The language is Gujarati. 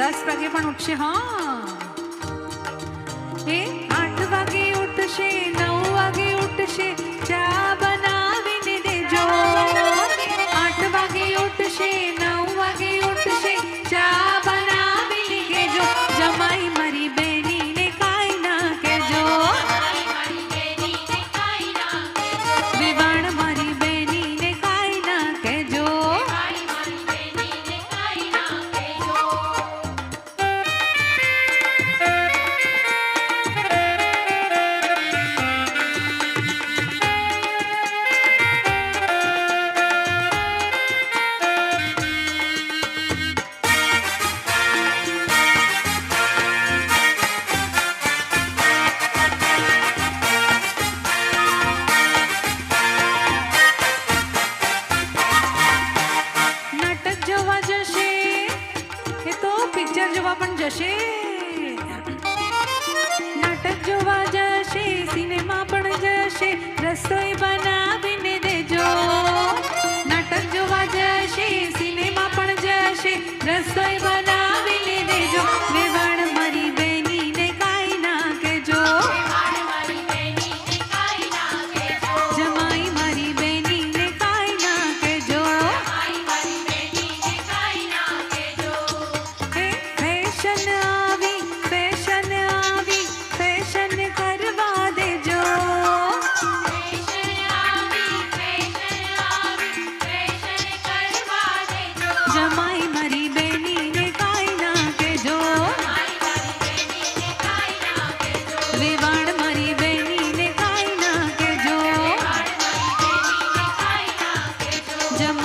10 વાગે પણ ઉઠશે. હા, એ 8 વાગે ઉઠશે, 9 વાગે ઉઠશે, ચા બનાવીને દેજો. 8 વાગે ઉઠશે, 9 વાગે ઉઠશે, ચા બનાવીને દેજો. જમાઈ મારી બેનીને કાઈ ના કહેજો. વેવાણ મારી બેનીને કાઈ ના કહેજો. પિક્ચર જોવા પણ જશે, નાટક જોવા જશે, સિનેમા પણ જશે, રસોઈ બનાવીને દેજો. નાટક જોવા જશે, સિનેમા પણ જશે, રસોઈ બનાવીને દેજો. વેવાણ મારી બેનીને કાઈ ના કહેજો. જમાઈ મારી બેનીને કાઈ ના કહેજો. ફેશન આવી, ફેશન આવી, ફેશન કરવા દેજો. જમાઈ મારી બેનીને કાઈ ના કહેજો. વેવાણ મારી બેનીને કાઈ ના કહેજો. જમાઈ